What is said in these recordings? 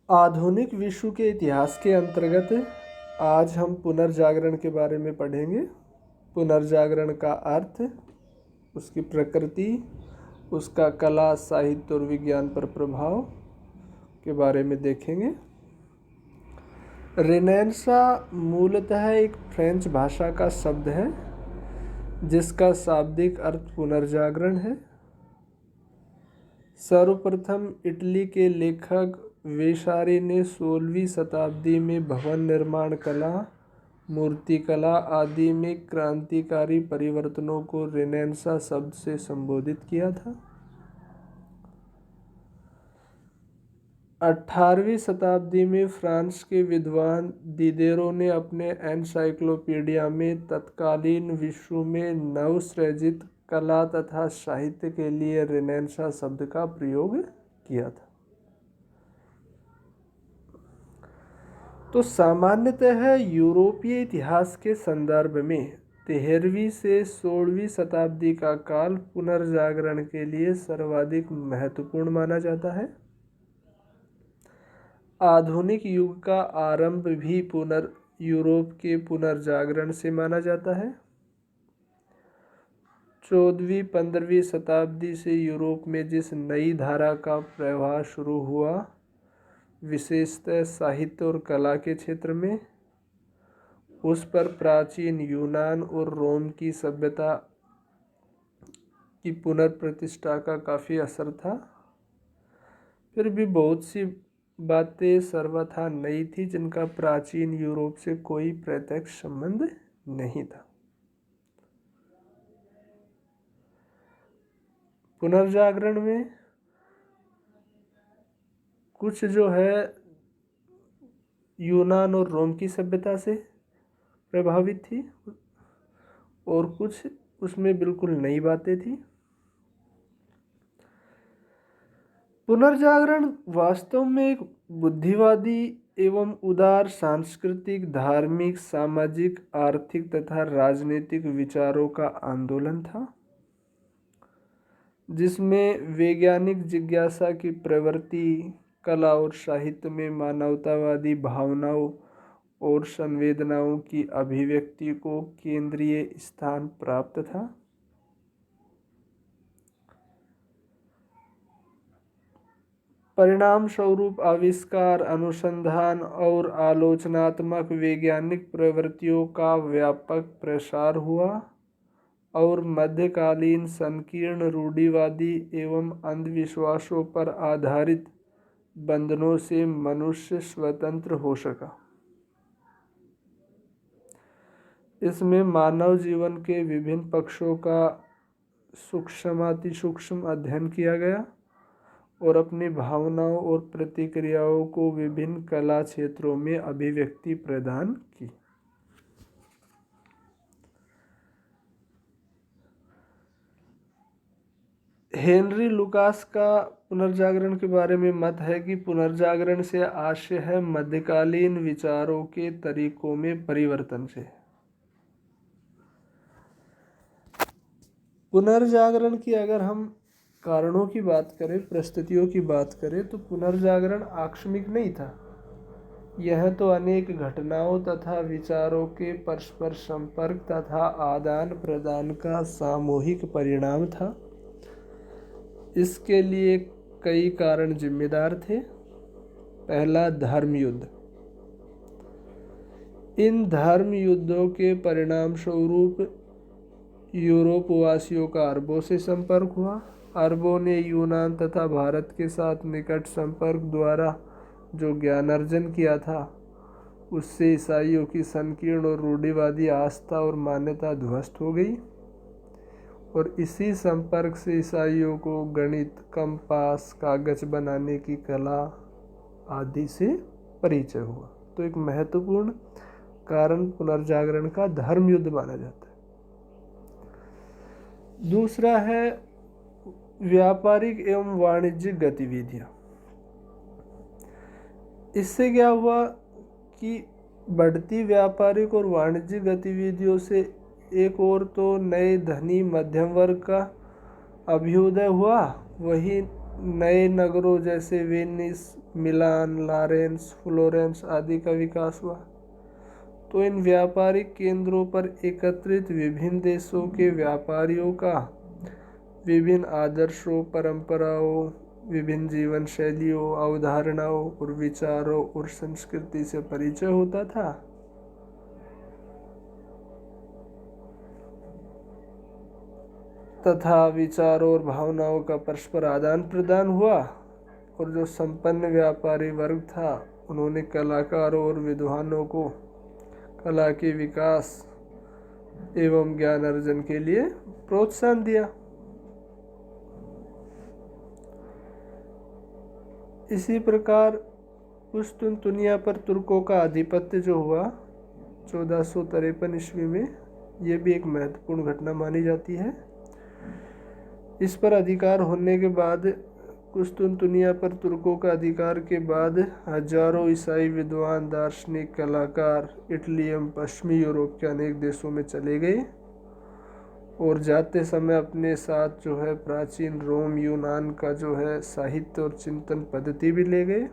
आधुनिक विश्व के इतिहास के अंतर्गत आज हम पुनर्जागरण के बारे में पढ़ेंगे। पुनर्जागरण का अर्थ, उसकी प्रकृति, उसका कला, साहित्य और विज्ञान पर प्रभाव के बारे में देखेंगे। रेनेसां मूलतः एक फ्रेंच भाषा का शब्द है जिसका शाब्दिक अर्थ पुनर्जागरण है। सर्वप्रथम इटली के लेखक वेसारी ने 16वीं शताब्दी में भवन निर्माण कला, मूर्तिकला आदि में क्रांतिकारी परिवर्तनों को रेनेसां शब्द से संबोधित किया था। 18वीं शताब्दी में फ्रांस के विद्वान दिदेरो ने अपने एनसाइक्लोपीडिया में तत्कालीन विश्व में नवसृजित कला तथा साहित्य के लिए रेनेसां शब्द का प्रयोग किया था। तो सामान्यतः यूरोपीय इतिहास के संदर्भ में 13वीं से 16वीं शताब्दी का काल पुनर्जागरण के लिए सर्वाधिक महत्वपूर्ण माना जाता है। आधुनिक युग का आरंभ भी यूरोप के पुनर्जागरण से माना जाता है। 14वीं-15वीं शताब्दी से यूरोप में जिस नई धारा का प्रवाह शुरू हुआ, विशेषतः साहित्य और कला के क्षेत्र में, उस पर प्राचीन यूनान और रोम की सभ्यता की पुनर्प्रतिष्ठा का काफ़ी असर था। फिर भी बहुत सी बातें सर्वथा नई थी जिनका प्राचीन यूरोप से कोई प्रत्यक्ष संबंध नहीं था। पुनर्जागरण में कुछ जो है यूनान और रोम की सभ्यता से प्रभावित थी और कुछ उसमें बिल्कुल नई बातें थी। पुनर्जागरण वास्तव में एक बुद्धिवादी एवं उदार सांस्कृतिक, धार्मिक, सामाजिक, आर्थिक तथा राजनीतिक विचारों का आंदोलन था जिसमें वैज्ञानिक जिज्ञासा की प्रवृत्ति, कला और साहित्य में मानवतावादी भावनाओं और संवेदनाओं की अभिव्यक्ति को केंद्रीय स्थान प्राप्त था। परिणाम स्वरूप आविष्कार, अनुसंधान और आलोचनात्मक वैज्ञानिक प्रवृत्तियों का व्यापक प्रसार हुआ और मध्यकालीन संकीर्ण रूढ़िवादी एवं अंधविश्वासों पर आधारित बंधनों से मनुष्य स्वतंत्र हो सका। इसमें मानव जीवन के विभिन्न पक्षों का सूक्ष्म अध्ययन किया गया और अपनी भावनाओं और प्रतिक्रियाओं को विभिन्न कला क्षेत्रों में अभिव्यक्ति प्रदान की। हेनरी लुकास का पुनर्जागरण के बारे में मत है कि पुनर्जागरण से आशय है मध्यकालीन विचारों के तरीकों में परिवर्तन से। पुनर्जागरण की अगर हम कारणों की बात करें, परिस्थितियों की बात करें, तो पुनर्जागरण आकस्मिक नहीं था। यह तो अनेक घटनाओं तथा विचारों के परस्पर संपर्क तथा आदान प्रदान का सामूहिक परिणाम था। इसके लिए कई कारण जिम्मेदार थे। पहला, धर्म युद्ध। इन धर्म युद्धों के परिणाम स्वरूप यूरोप वासियों का अरबों से संपर्क हुआ। अरबों ने यूनान तथा भारत के साथ निकट संपर्क द्वारा जो ज्ञान अर्जन किया था, उससे ईसाइयों की संकीर्ण और रूढ़िवादी आस्था और मान्यता ध्वस्त हो गई और इसी संपर्क से ईसाइयों को गणित, कंपास, कागज बनाने की कला आदि से परिचय हुआ। तो एक महत्वपूर्ण कारण पुनर्जागरण का धर्म युद्ध माना जाता है। दूसरा है व्यापारिक एवं वाणिज्यिक गतिविधियां। इससे क्या हुआ कि बढ़ती व्यापारिक और वाणिज्यिक गतिविधियों से एक और तो नए धनी मध्यम वर्ग का अभ्युदय हुआ, वही नए नगरों जैसे वेनिस, मिलान, लॉरेंस, फ्लोरेंस आदि का विकास हुआ। तो इन व्यापारिक केंद्रों पर एकत्रित विभिन्न देशों के व्यापारियों का विभिन्न आदर्शों, परंपराओं, विभिन्न जीवन शैलियों, अवधारणाओं और विचारों और संस्कृति से परिचय होता था। तथा विचारों और भावनाओं का परस्पर आदान प्रदान हुआ। और जो संपन्न व्यापारी वर्ग था, उन्होंने कलाकारों और विद्वानों को कला के विकास एवं ज्ञान अर्जन के लिए प्रोत्साहन दिया। इसी प्रकार कुस्तुनतुनिया पर तुर्कों का आधिपत्य जो हुआ 1453 ईस्वी में, ये भी एक महत्वपूर्ण घटना मानी जाती है। इस पर अधिकार होने के बाद, कुस्तुनतुनिया पर तुर्कों का अधिकार के बाद हजारों ईसाई विद्वान, दार्शनिक, कलाकार इटली एवं पश्चिमी यूरोप के अनेक देशों में चले गए और जाते समय अपने साथ जो है प्राचीन रोम, यूनान का जो है साहित्य और चिंतन पद्धति भी ले गए।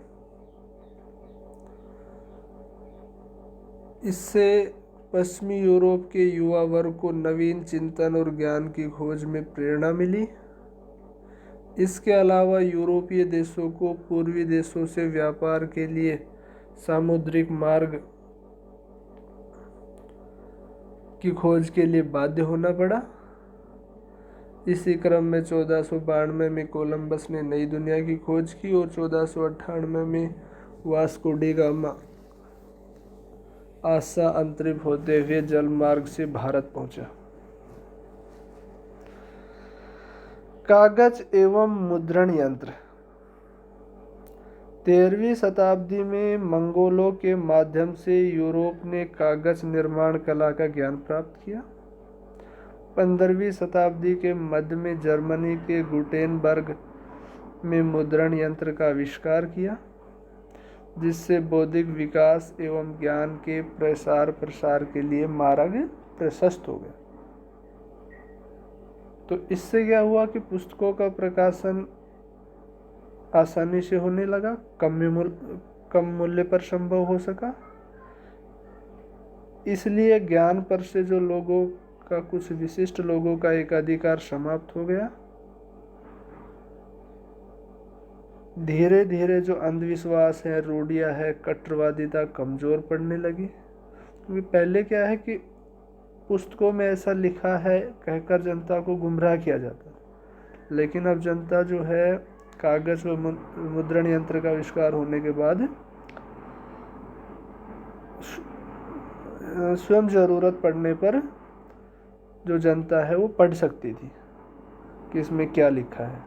इससे पश्चिमी यूरोप के युवा वर्ग को नवीन चिंतन और ज्ञान की खोज में प्रेरणा मिली। इसके अलावा यूरोपीय देशों को पूर्वी देशों से व्यापार के लिए सामुद्रिक मार्ग की खोज के लिए बाध्य होना पड़ा। इसी क्रम में 1492 में कोलंबस ने नई दुनिया की खोज की और 1498 में वास्को डी गामा आशा अंतरिप होते हुए जल मार्ग से भारत पहुंचा। कागज एवं मुद्रण यंत्र। 13वीं शताब्दी में मंगोलों के माध्यम से यूरोप ने कागज निर्माण कला का ज्ञान प्राप्त किया। 15वीं शताब्दी के मध्य में जर्मनी के गुटेनबर्ग में मुद्रण यंत्र का आविष्कार किया, जिससे बौद्धिक विकास एवं ज्ञान के प्रसार प्रसार के लिए मार्ग प्रशस्त हो गया। तो इससे क्या हुआ कि पुस्तकों का प्रकाशन आसानी से होने लगा, कम मूल्य पर संभव हो सका। इसलिए ज्ञान पर से जो लोगों का, कुछ विशिष्ट लोगों का एकाधिकार समाप्त हो गया। धीरे धीरे जो अंधविश्वास है, रूढ़ियाँ है, कट्टरवादिता कमजोर पड़ने लगी। क्योंकि पहले क्या है कि पुस्तकों में ऐसा लिखा है कहकर जनता को गुमराह किया जाता, लेकिन अब जनता जो है कागज व मुद्रण यंत्र का आविष्कार होने के बाद स्वयं जरूरत पड़ने पर जो जनता है वो पढ़ सकती थी कि इसमें क्या लिखा है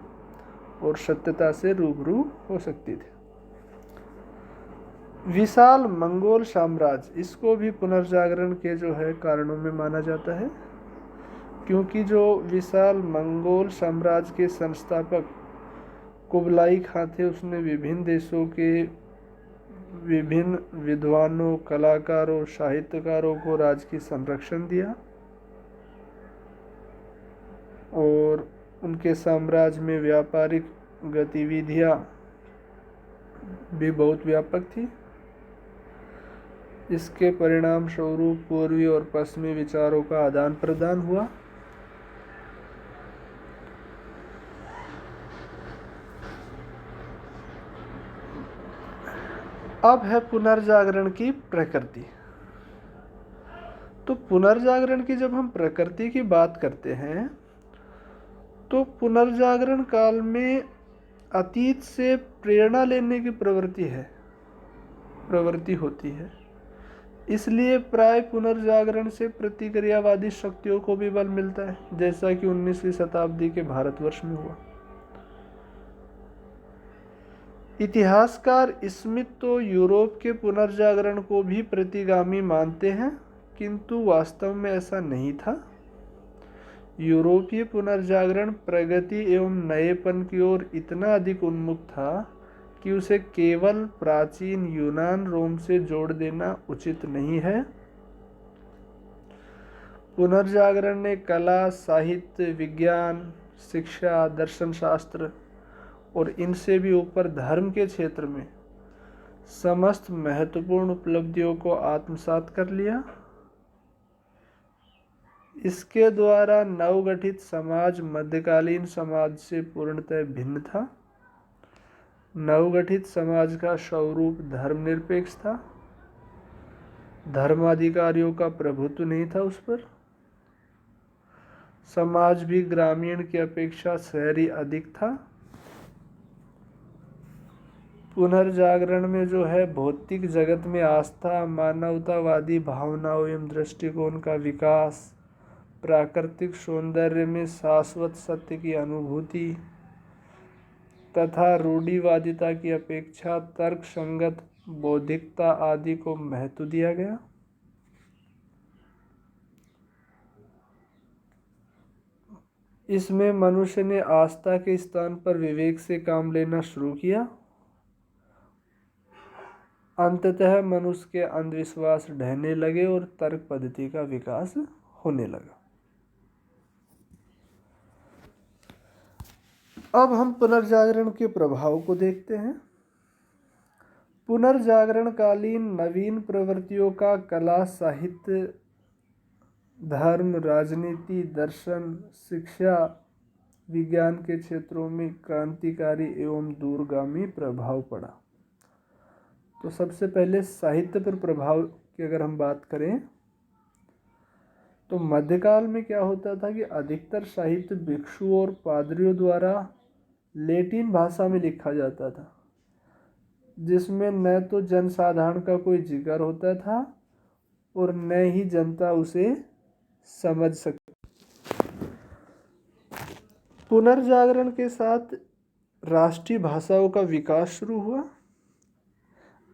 और सत्यता से रूबरू हो सकती थी। विशाल मंगोल साम्राज्य, इसको भी पुनर्जागरण के जो है कारणों में माना जाता है, क्योंकि जो विशाल मंगोल साम्राज्य के संस्थापक कुबलाई खां थे, उसने विभिन्न देशों के विभिन्न विद्वानों, कलाकारों, साहित्यकारों को राजकीय संरक्षण दिया और उनके साम्राज्य में व्यापारिक गतिविधियां भी बहुत व्यापक थी। इसके परिणाम स्वरूप पूर्वी और पश्चिमी विचारों का आदान प्रदान हुआ। अब है पुनर्जागरण की प्रकृति। तो पुनर्जागरण की जब हम प्रकृति की बात करते हैं, तो पुनर्जागरण काल में अतीत से प्रेरणा लेने की प्रवृत्ति होती है। इसलिए प्राय पुनर्जागरण से प्रतिक्रियावादी शक्तियों को भी बल मिलता है, जैसा कि 19वीं शताब्दी के भारतवर्ष में हुआ। इतिहासकार स्मिथ तो यूरोप के पुनर्जागरण को भी प्रतिगामी मानते हैं, किंतु वास्तव में ऐसा नहीं था। यूरोपीय पुनर्जागरण प्रगति एवं नएपन की ओर इतना अधिक उन्मुख था कि उसे केवल प्राचीन यूनान, रोम से जोड़ देना उचित नहीं है। पुनर्जागरण ने कला, साहित्य, विज्ञान, शिक्षा, दर्शन शास्त्र और इनसे भी ऊपर धर्म के क्षेत्र में समस्त महत्वपूर्ण उपलब्धियों को आत्मसात कर लिया। इसके द्वारा नवगठित समाज मध्यकालीन समाज से पूर्णतः भिन्न था। नवगठित समाज का स्वरूप धर्मनिरपेक्ष था, धर्माधिकारियों का प्रभुत्व नहीं था उस पर। समाज भी ग्रामीण की अपेक्षा शहरी अधिक था। पुनर्जागरण में जो है भौतिक जगत में आस्था, मानवतावादी भावनाओं एवं दृष्टिकोण का विकास, प्राकृतिक सौंदर्य में शाश्वत सत्य की अनुभूति तथा रूढ़िवादिता की अपेक्षा तर्क संगत बौद्धिकता आदि को महत्व दिया गया। इसमें मनुष्य ने आस्था के स्थान पर विवेक से काम लेना शुरू किया। अंततः मनुष्य के अंधविश्वास ढहने लगे और तर्क पद्धति का विकास होने लगा। अब हम पुनर्जागरण के प्रभाव को देखते हैं। पुनर्जागरण कालीन नवीन प्रवृत्तियों का कला, साहित्य, धर्म, राजनीति, दर्शन, शिक्षा, विज्ञान के क्षेत्रों में क्रांतिकारी एवं दूरगामी प्रभाव पड़ा। तो सबसे पहले साहित्य पर प्रभाव की अगर हम बात करें तो मध्यकाल में क्या होता था कि अधिकतर साहित्य भिक्षुओं और पादरियों द्वारा लैटिन भाषा में लिखा जाता था, जिसमें न तो जनसाधारण का कोई जिक्र होता था और न ही जनता उसे समझ सकती। पुनर्जागरण के साथ राष्ट्रीय भाषाओं का विकास शुरू हुआ।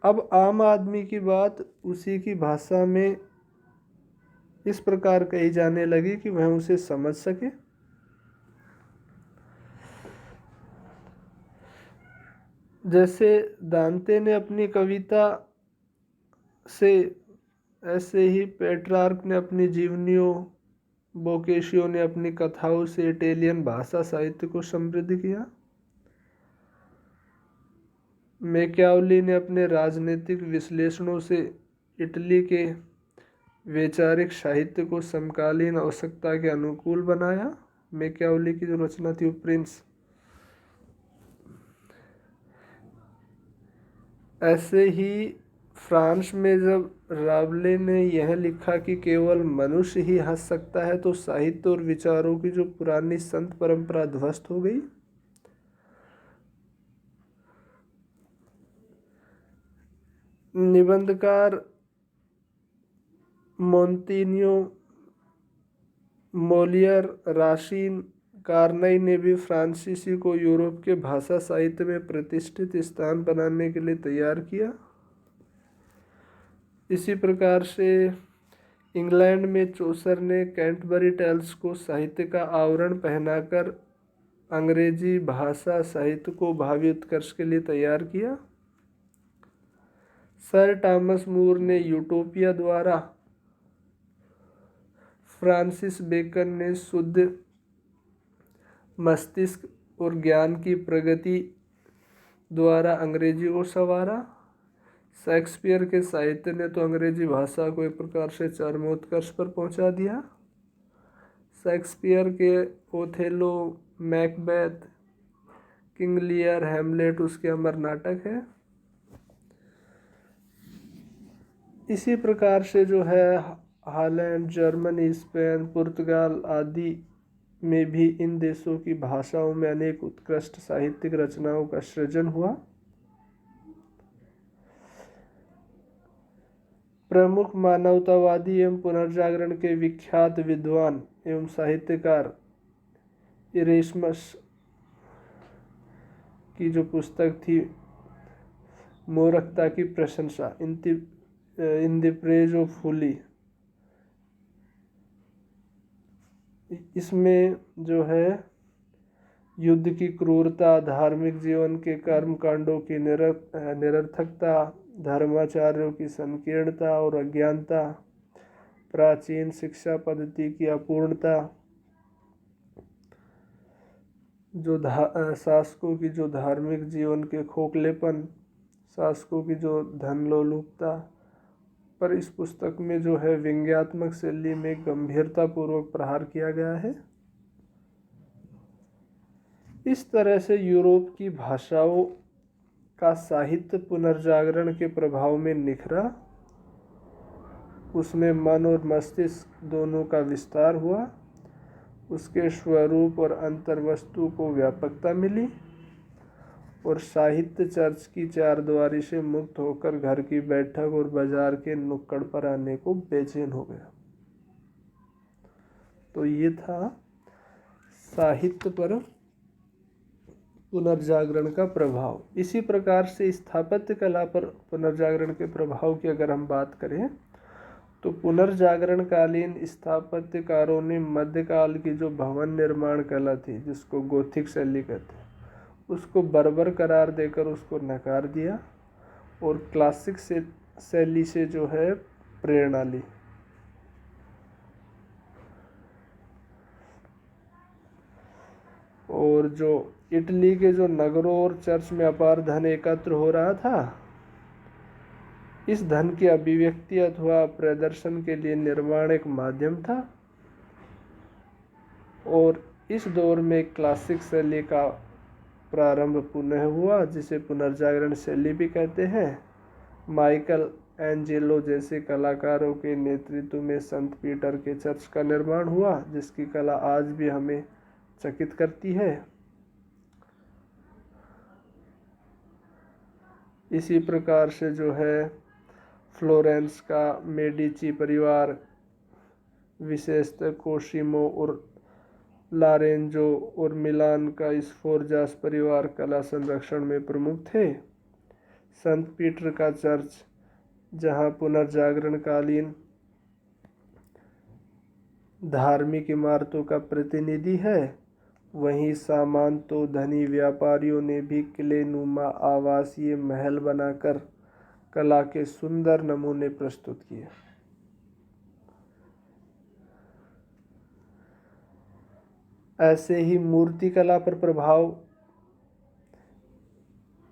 अब आम आदमी की बात उसी की भाषा में इस प्रकार कही जाने लगी कि वह उसे समझ सके। जैसे दांते ने अपनी कविता से, ऐसे ही पेट्रार्क ने अपनी जीवनियों, बोकेशियो ने अपनी कथाओं से इटालियन भाषा साहित्य को समृद्ध किया। मैकियावेली ने अपने राजनीतिक विश्लेषणों से इटली के वैचारिक साहित्य को समकालीन आवश्यकता के अनुकूल बनाया। मैकियावेली की जो रचना थी वो प्रिंस। ऐसे ही फ्रांस में जब रावले ने यह लिखा कि केवल मनुष्य ही हंस सकता है, तो साहित्य और विचारों की जो पुरानी संत परंपरा ध्वस्त हो गई। निबंधकार मोंटेन्यू, मोलियर, राशीन, कार्नाई ने भी फ्रांसीसी को यूरोप के भाषा साहित्य में प्रतिष्ठित स्थान बनाने के लिए तैयार किया। इसी प्रकार से इंग्लैंड में चौसर ने कैंटरबरी टेल्स को साहित्य का आवरण पहनाकर अंग्रेजी भाषा साहित्य को भावी उत्कर्ष के लिए तैयार किया। सर थॉमस मूर ने यूटोपिया द्वारा, फ्रांसिस बेकन ने शुद्ध मस्तिष्क और ज्ञान की प्रगति द्वारा अंग्रेजी को संवारा। शेक्सपियर के साहित्य ने तो अंग्रेजी भाषा को एक प्रकार से चरमोत्कर्ष पर पहुंचा दिया। शेक्सपियर के Othello, Macbeth, King Lear, Hamlet उसके अमर नाटक है। इसी प्रकार से जो है हॉलैंड, जर्मनी, स्पेन, पुर्तगाल आदि में भी इन देशों की भाषाओं में अनेक उत्कृष्ट साहित्यिक रचनाओं का सृजन हुआ। प्रमुख मानवतावादी एवं पुनर्जागरण के विख्यात विद्वान एवं साहित्यकार इरेस्मस की जो पुस्तक थी मूर्खता की प्रशंसा, इन द प्रेज ऑफ फूली, इसमें जो है युद्ध की क्रूरता, धार्मिक जीवन के कर्म कांडों की निरर्थकता, धर्माचार्यों की संकीर्णता और अज्ञानता, प्राचीन शिक्षा पद्धति की अपूर्णता, जो शासकों की जो धार्मिक जीवन के खोखलेपन, शासकों की जो धन लोलुपता पर इस पुस्तक में जो है व्यंग्यात्मक शैली में गंभीरता पूर्वक प्रहार किया गया है। इस तरह से यूरोप की भाषाओं का साहित्य पुनर्जागरण के प्रभाव में निखरा, उसमें मन और मस्तिष्क दोनों का विस्तार हुआ, उसके स्वरूप और अंतर्वस्तु को व्यापकता मिली और साहित्य चर्च की चारदीवारी से मुक्त होकर घर की बैठक और बाजार के नुक्कड़ पर आने को बेचैन हो गया। तो ये था साहित्य पर पुनर्जागरण का प्रभाव। इसी प्रकार से स्थापत्य कला पर पुनर्जागरण के प्रभाव की अगर हम बात करें तो पुनर्जागरण कालीन स्थापत्यकारों ने मध्यकाल की जो भवन निर्माण कला थी, जिसको गोथिक शैली कहते हैं, उसको बर्बर करार देकर उसको नकार दिया और क्लासिक शैली से जो है प्रेरणा ली। और जो इटली के जो नगरों और चर्च में अपार धन एकत्र हो रहा था, इस धन की अभिव्यक्ति अथवा प्रदर्शन के लिए निर्माण एक माध्यम था और इस दौर में क्लासिक शैली का प्रारंभ पुनः हुआ, जिसे पुनर्जागरण शैली भी कहते हैं। माइकल एंजेलो जैसे कलाकारों के नेतृत्व में संत पीटर के चर्च का निर्माण हुआ, जिसकी कला आज भी हमें चकित करती है। इसी प्रकार से जो है फ्लोरेंस का मेडिची परिवार, विशेषतः कोसिमो और लारेंजो और मिलान का स्फोरजास परिवार कला संरक्षण में प्रमुख थे। संत पीटर का चर्च, जहाँ पुनर्जागरण कालीन धार्मिक इमारतों का प्रतिनिधि है, वहीं सामंतों धनी व्यापारियों ने भी किलेनुमा आवासीय महल बनाकर कला के सुंदर नमूने प्रस्तुत किए। ऐसे ही मूर्ति कला पर प्रभाव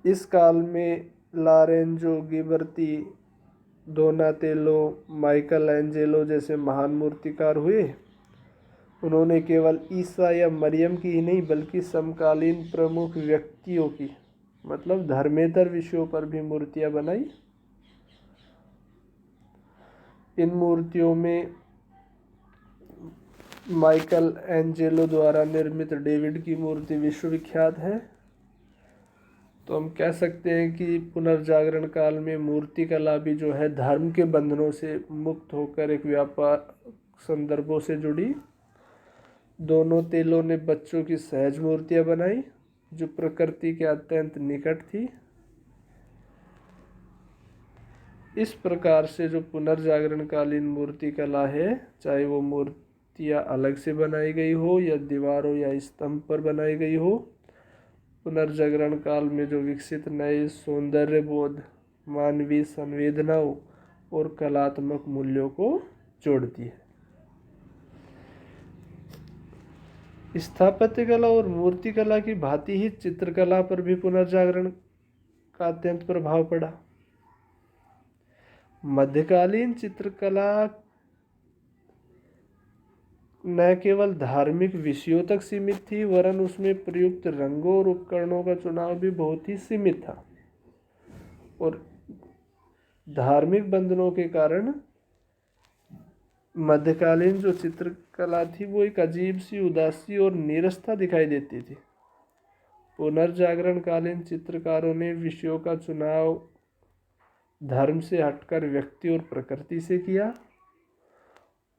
इस काल में लारेंजो गिबर्ती, डोनातेलो, माइकल एंजेलो जैसे महान मूर्तिकार हुए। उन्होंने केवल ईसा या मरियम की ही नहीं बल्कि समकालीन प्रमुख व्यक्तियों की, मतलब धर्मेतर विषयों पर भी मूर्तियां बनाई। इन मूर्तियों में माइकल एंजेलो द्वारा निर्मित डेविड की मूर्ति विश्वविख्यात है। तो हम कह सकते हैं कि पुनर्जागरण काल में मूर्ति कला भी जो है धर्म के बंधनों से मुक्त होकर एक व्यापार संदर्भों से जुड़ी। दोनों तेलों ने बच्चों की सहज मूर्तियां बनाई जो प्रकृति के अत्यंत निकट थी। इस प्रकार से जो पुनर्जागरण कालीन मूर्ति कला है, चाहे वो मूर्तियां अलग से बनाई गई हो या दीवारों या स्तंभ पर बनाई गई हो, पुनर्जागरण काल में जो विकसित नए सौंदर्य बोध, मानवीय संवेदनाओं और कलात्मक मूल्यों को जोड़ती है। स्थापत्य कला और मूर्ति कला की भांति ही चित्रकला पर भी पुनर्जागरण का अत्यंत प्रभाव पड़ा। मध्यकालीन चित्रकला न केवल धार्मिक विषयों तक सीमित थी, वरन उसमें प्रयुक्त रंगों और उपकरणों का चुनाव भी बहुत ही सीमित था और धार्मिक बंधनों के कारण मध्यकालीन जो चित्रकला थी वो एक अजीब सी उदासी और नीरसता दिखाई देती थी। पुनर्जागरण कालीन चित्रकारों ने विषयों का चुनाव धर्म से हटकर व्यक्ति और प्रकृति से किया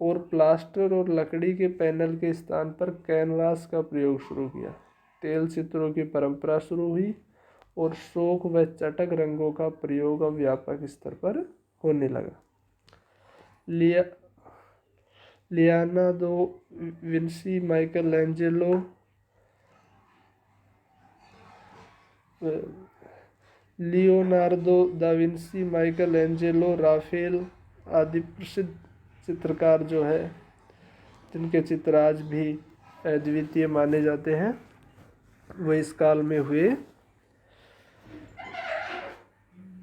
और प्लास्टर और लकड़ी के पैनल के स्थान पर कैनवास का प्रयोग शुरू किया। तेल चित्रों की परंपरा शुरू हुई और शोक व चटक रंगों का प्रयोग अब व्यापक स्तर पर होने लगा। Leonardo Vinci, Michelangelo, Leonardo da Vinci, Michelangelo, Raphael आदि प्रसिद्ध चित्रकार जो है, जिनके चित्र आज भी अद्वितीय माने जाते हैं। वो इस काल में हुए।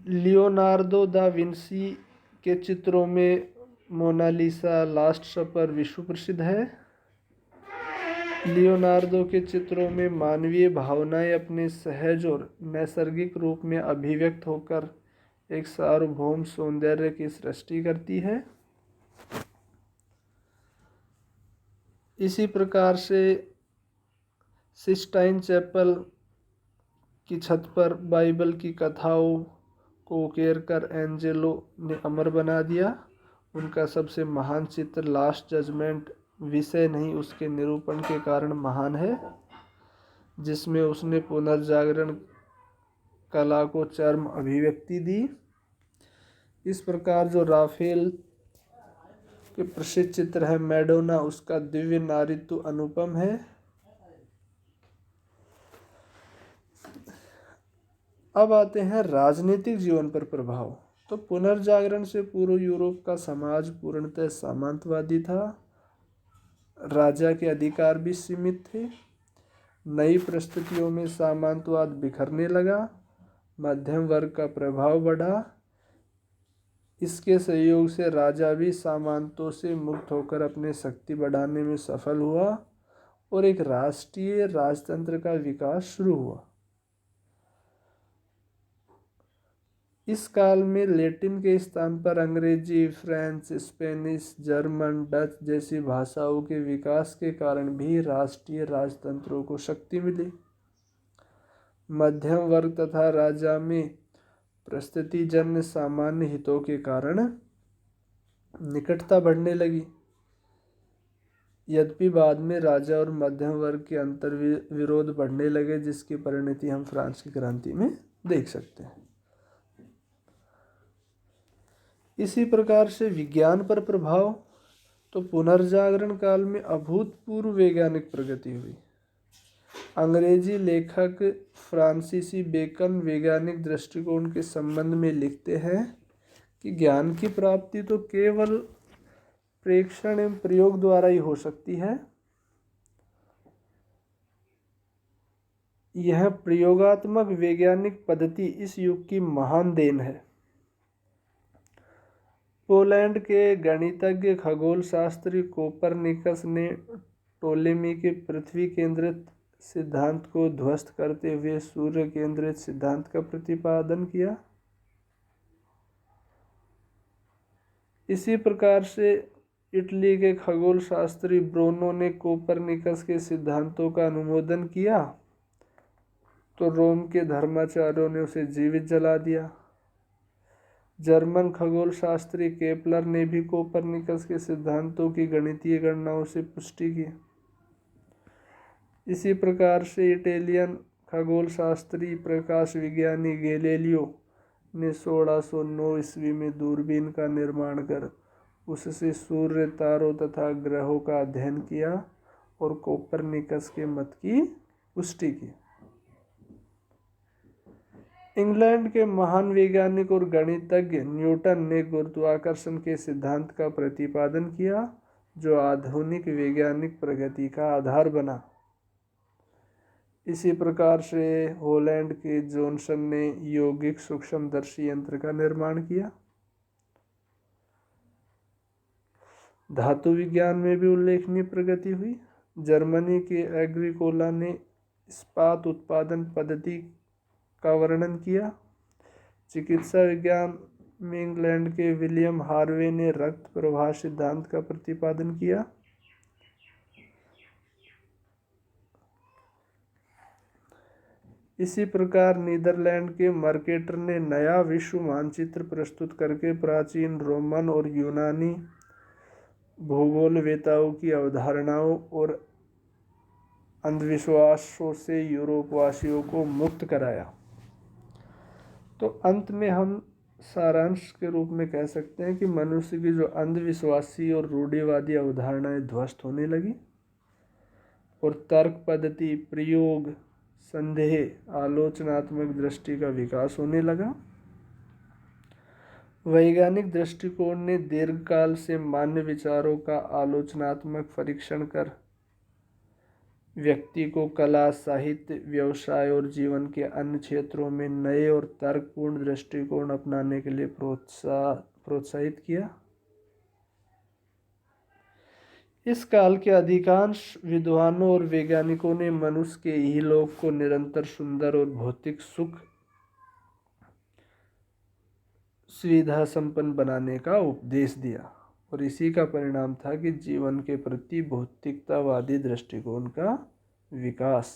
लियोनार्दो दा विंसी के चित्रों में मोनालिसा, लास्ट सपर विश्व प्रसिद्ध है। लियोनार्दो के चित्रों में मानवीय भावनाएं अपने सहज और नैसर्गिक रूप में अभिव्यक्त होकर एक सार्वभौम सौंदर्य की सृष्टि करती है। इसी प्रकार से सिस्टाइन चैपल की छत पर बाइबल की कथाओं को उकेर कर एंजेलो ने अमर बना दिया। उनका सबसे महान चित्र लास्ट जजमेंट विषय नहीं उसके निरूपण के कारण महान है, जिसमें उसने पुनर्जागरण कला को चरम अभिव्यक्ति दी। इस प्रकार जो राफेल के प्रसिद्ध चित्र है मैडोना, उसका दिव्य नारित्व अनुपम है। अब आते हैं राजनीतिक जीवन पर प्रभाव। तो पुनर्जागरण से पूर्व यूरोप का समाज पूर्णतः सामंतवादी था। राजा के अधिकार भी सीमित थे। नई परिस्थितियों में सामंतवाद बिखरने लगा। मध्यम वर्ग का प्रभाव बढ़ा। इसके सहयोग से राजा भी सामंतों से मुक्त होकर अपने शक्ति बढ़ाने में सफल हुआ और एक राष्ट्रीय राजतंत्र का विकास शुरू हुआ। इस काल में लैटिन के स्थान पर अंग्रेजी, फ्रेंच, स्पेनिश, जर्मन, डच जैसी भाषाओं के विकास के कारण भी राष्ट्रीय राजतंत्रों को शक्ति मिली। मध्यम वर्ग तथा राजा में परिस्थितिजन्य सामान्य हितों के कारण निकटता बढ़ने लगी। यद्यपि बाद में राजा और मध्यम वर्ग के अंतर विरोध बढ़ने लगे, जिसकी परिणति हम फ्रांस की क्रांति में देख सकते हैं। इसी प्रकार से विज्ञान पर प्रभाव। तो पुनर्जागरण काल में अभूतपूर्व वैज्ञानिक प्रगति हुई। अंग्रेजी लेखक फ्रांसीसी बेकन वैज्ञानिक दृष्टिकोण के संबंध में लिखते हैं कि ज्ञान की प्राप्ति तो केवल प्रेक्षण एवं प्रयोग द्वारा ही हो सकती है। यह प्रयोगात्मक वैज्ञानिक पद्धति इस युग की महान देन है। पोलैंड के गणितज्ञ खगोल शास्त्री कोपरनिकस ने टोलेमी के पृथ्वी केंद्रित सिद्धांत को ध्वस्त करते हुए सूर्य केंद्रित सिद्धांत का प्रतिपादन किया। इसी प्रकार से इटली के खगोल शास्त्री ब्रूनो ने कोपरनिकस के सिद्धांतों का अनुमोदन किया, तो रोम के धर्माचार्यों ने उसे जीवित जला दिया। जर्मन खगोल शास्त्री केपलर ने भी कोपरनिकस के सिद्धांतों की गणितीय गणनाओं से पुष्टि की। इसी प्रकार से इटालियन खगोल शास्त्री प्रकाश विज्ञानी गैलीलियो ने 1609 ईस्वी में दूरबीन का निर्माण कर उससे सूर्य, तारों तथा ग्रहों का अध्ययन किया और कोपरनिकस के मत की पुष्टि की। इंग्लैंड के महान वैज्ञानिक और गणितज्ञ न्यूटन ने गुरुत्वाकर्षण के सिद्धांत का प्रतिपादन किया, जो आधुनिक वैज्ञानिक प्रगति का आधार बना। इसी प्रकार से हॉलैंड के जॉनसन ने यौगिक सूक्ष्मदर्शी यंत्र का निर्माण किया। धातु विज्ञान में भी उल्लेखनीय प्रगति हुई। जर्मनी के एग्रीकोला ने इस्पात उत्पादन पद्धति का वर्णन किया। चिकित्सा विज्ञान में इंग्लैंड के विलियम हार्वे ने रक्त प्रवाह सिद्धांत का प्रतिपादन किया। इसी प्रकार नीदरलैंड के मर्केटर ने नया विश्व मानचित्र प्रस्तुत करके प्राचीन रोमन और यूनानी भूगोलवेताओं की अवधारणाओं और अंधविश्वासों से यूरोपवासियों को मुक्त कराया। तो अंत में हम सारांश के रूप में कह सकते हैं कि मनुष्य की जो अंधविश्वासी और रूढ़िवादी अवधारणाएं ध्वस्त होने लगी और तर्क पद्धति, प्रयोग, संदेह, आलोचनात्मक दृष्टि का विकास होने लगा। वैज्ञानिक दृष्टिकोण ने दीर्घकाल से मान्य विचारों का आलोचनात्मक परीक्षण कर व्यक्ति को कला, साहित्य, व्यवसाय और जीवन के अन्य क्षेत्रों में नए और तर्कपूर्ण दृष्टिकोण अपनाने के लिए प्रोत्साहित किया। इस काल के अधिकांश विद्वानों और वैज्ञानिकों ने मनुष्य के इहलोक को निरंतर सुंदर और भौतिक सुख सुविधा संपन्न बनाने का उपदेश दिया, और इसी का परिणाम था कि जीवन के प्रति भौतिकतावादी दृष्टिकोण का विकास।